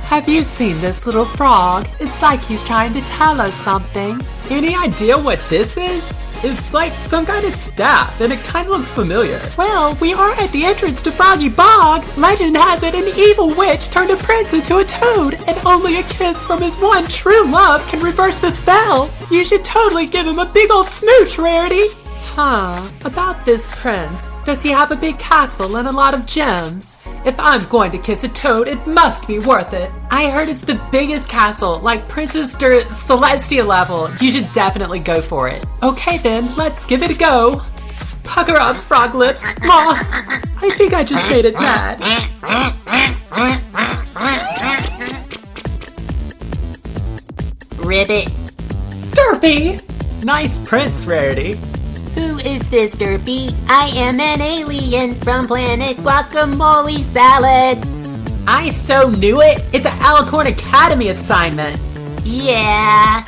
Have you seen this little frog? It's like he's trying to tell us something. Any idea what this is? It's like some kind of staff, and it kind of looks familiar. Well, we are at the entrance to Froggy Bog. Legend has it an evil witch turned a prince into a toad, and only a kiss from his one true love can reverse the spell. You should totally give him a big old smooch, Rarity. About this prince. Does he have a big castle and a lot of gems? If I'm going to kiss a toad, it must be worth it. I heard it's the biggest castle, like Princess Celestia level. You should definitely go for it. Okay then, let's give it a go. Pucker up, frog lips. Aw, I think I just made it mad. Ribbit. Derpy! Nice prince, Rarity. Who is this, Derpy? I am an alien from planet Guacamole Salad. I so knew it! It's an Alicorn Academy assignment! Yeah,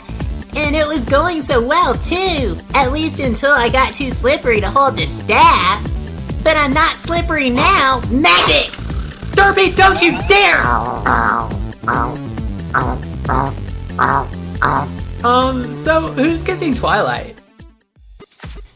and it was going so well too. At least until I got too slippery to hold the staff. But I'm not slippery now. Magic! Derpy, don't you dare! So who's kissing Twilight?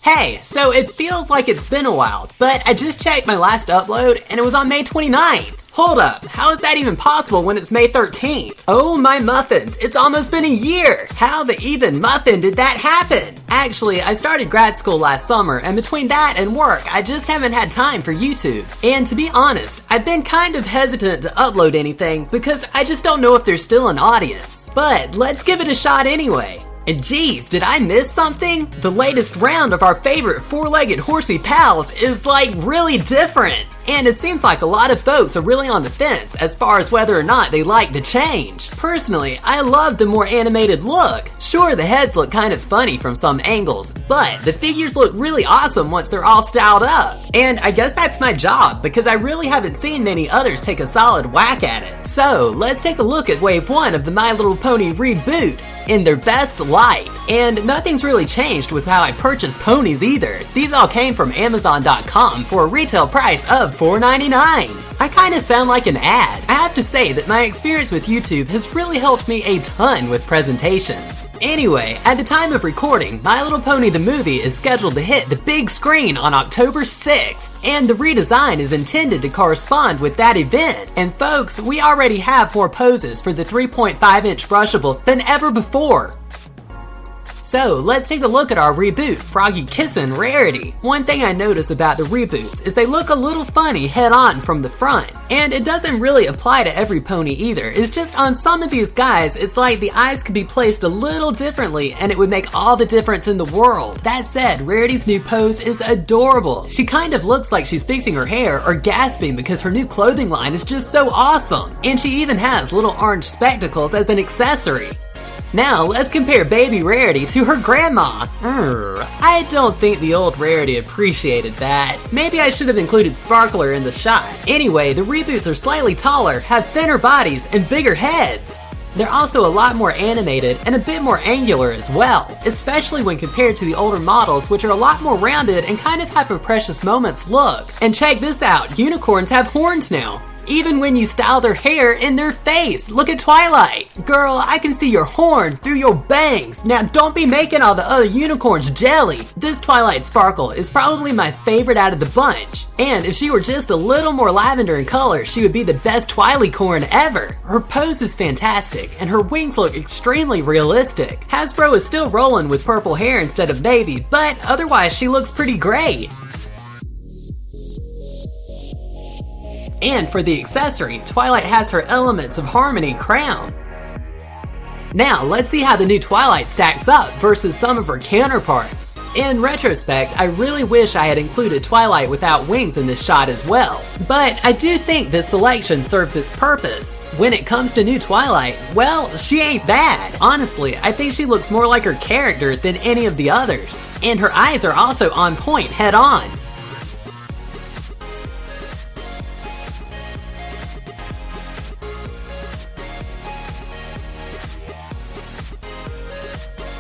Hey, so it feels like it's been a while, but I just checked my last upload and it was on May 29th. Hold up, how is that even possible when it's May 13th? Oh my muffins, it's almost been a year! How the even muffin did that happen? Actually, I started grad school last summer, and between that and work, I just haven't had time for YouTube. And to be honest, I've been kind of hesitant to upload anything because I just don't know if there's still an audience. But let's give it a shot anyway. And geez, did I miss something? The latest round of our favorite four-legged horsey pals is like really different. And it seems like a lot of folks are really on the fence as far as whether or not they like the change. Personally, I love the more animated look. Sure, the heads look kind of funny from some angles, but the figures look really awesome once they're all styled up. And I guess that's my job, because I really haven't seen many others take a solid whack at it. So, let's take a look at wave 1 of the My Little Pony Reboot in their best light. And nothing's really changed with how I purchase ponies either. These all came from Amazon.com for a retail price of $4.99. I kinda sound like an ad. I have to say that my experience with YouTube has really helped me a ton with presentations. Anyway, at the time of recording, My Little Pony the movie is scheduled to hit the big screen on October 6th, and the redesign is intended to correspond with that event. And folks, we already have more poses for the 3.5-inch brushables than ever before. So let's take a look at our Reboot Froggy Kissin' Rarity. One thing I notice about the reboots is they look a little funny head-on from the front. And it doesn't really apply to every pony either. It's just on some of these guys, it's like the eyes could be placed a little differently and it would make all the difference in the world. That said, Rarity's new pose is adorable. She kind of looks like she's fixing her hair or gasping because her new clothing line is just so awesome. And she even has little orange spectacles as an accessory. Now, let's compare baby Rarity to her grandma. I don't think the old Rarity appreciated that. Maybe I should have included Sparkler in the shot. Anyway, the reboots are slightly taller, have thinner bodies, and bigger heads. They're also a lot more animated and a bit more angular as well, especially when compared to the older models, which are a lot more rounded and kind of have a Precious Moments look. And check this out, unicorns have horns now. Even when you style their hair in their face. Look at Twilight. Girl, I can see your horn through your bangs. Now don't be making all the other unicorns jelly. This Twilight Sparkle is probably my favorite out of the bunch. And if she were just a little more lavender in color, she would be the best Twilicorn ever. Her pose is fantastic, and her wings look extremely realistic. Hasbro is still rolling with purple hair instead of navy, but otherwise she looks pretty great. And for the accessory, Twilight has her Elements of Harmony crown. Now, let's see how the new Twilight stacks up versus some of her counterparts. In retrospect, I really wish I had included Twilight without wings in this shot as well. But I do think this selection serves its purpose. When it comes to new Twilight, well, she ain't bad. Honestly, I think she looks more like her character than any of the others. And her eyes are also on point head on.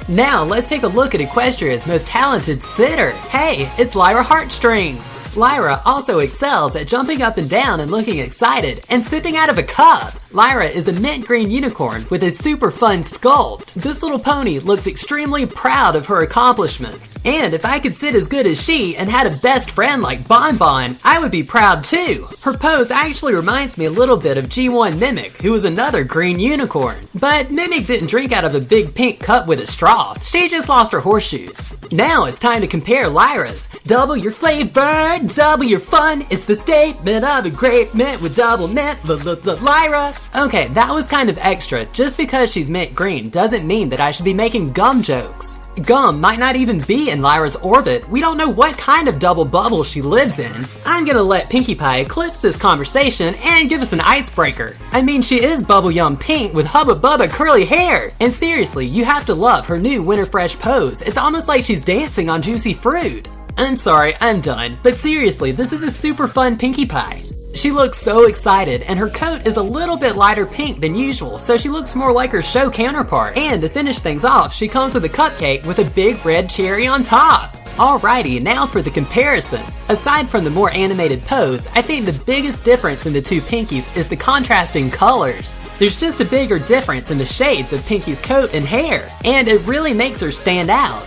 Now let's take a look at Equestria's most talented sitter. Hey, it's Lyra Heartstrings. Lyra also excels at jumping up and down and looking excited and sipping out of a cup. Lyra is a mint green unicorn with a super fun sculpt. This little pony looks extremely proud of her accomplishments. And if I could sit as good as she and had a best friend like Bon Bon, I would be proud too. Her pose actually reminds me a little bit of G1 Mimic, who is another green unicorn. But Mimic didn't drink out of a big pink cup with a straw. She just lost her horseshoes. Now it's time to compare Lyra's. Double your flavor, double your fun. It's the statement of a great mint with double mint, Lyra. Okay, that was kind of extra. Just because she's mint green doesn't mean that I should be making gum jokes. Gum might not even be in Lyra's orbit. We don't know what kind of double bubble she lives in. I'm gonna let Pinkie Pie eclipse this conversation and give us an icebreaker. I mean, she is Bubble Yum Pink with Hubba Bubba curly hair. And seriously, you have to love her new Winter Fresh pose. It's almost like she's dancing on juicy fruit. I'm sorry, I'm done. But seriously, this is a super fun Pinkie Pie. She looks so excited, and her coat is a little bit lighter pink than usual, so she looks more like her show counterpart. And to finish things off, she comes with a cupcake with a big red cherry on top. Alrighty, now for the comparison. Aside from the more animated pose, I think the biggest difference in the two Pinkies is the contrasting colors. There's just a bigger difference in the shades of Pinkie's coat and hair, and it really makes her stand out.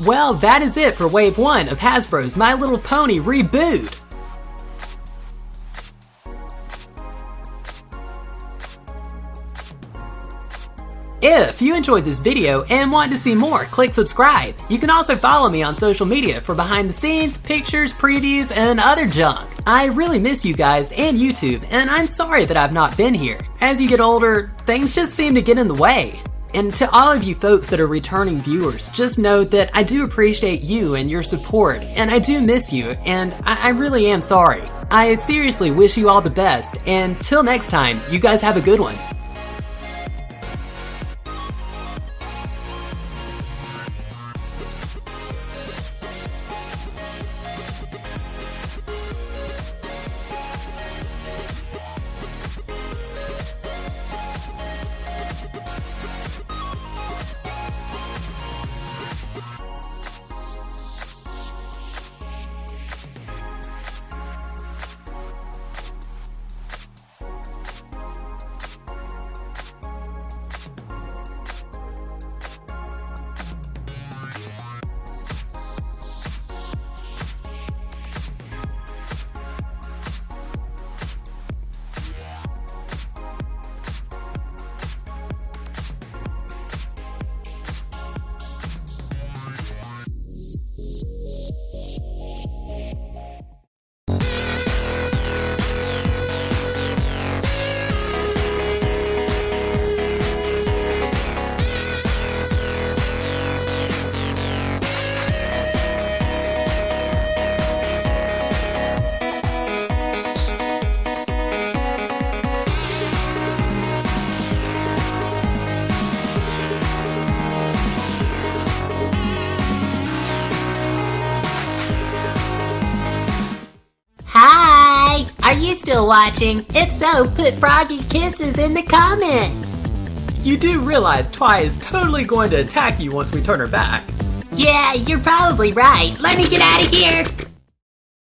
Well, that is it for Wave 1 of Hasbro's My Little Pony Reboot. If you enjoyed this video and want to see more, click subscribe. You can also follow me on social media for behind the scenes, pictures, previews, and other junk. I really miss you guys and YouTube, and I'm sorry that I've not been here. As you get older, things just seem to get in the way. And to all of you folks that are returning viewers, just know that I do appreciate you and your support, and I do miss you, and I really am sorry. I seriously wish you all the best, and till next time, you guys have a good one. Are you still watching? If so, put froggy kisses in the comments. You do realize Twi is totally going to attack you once we turn her back. Yeah, you're probably right. Let me get out of here.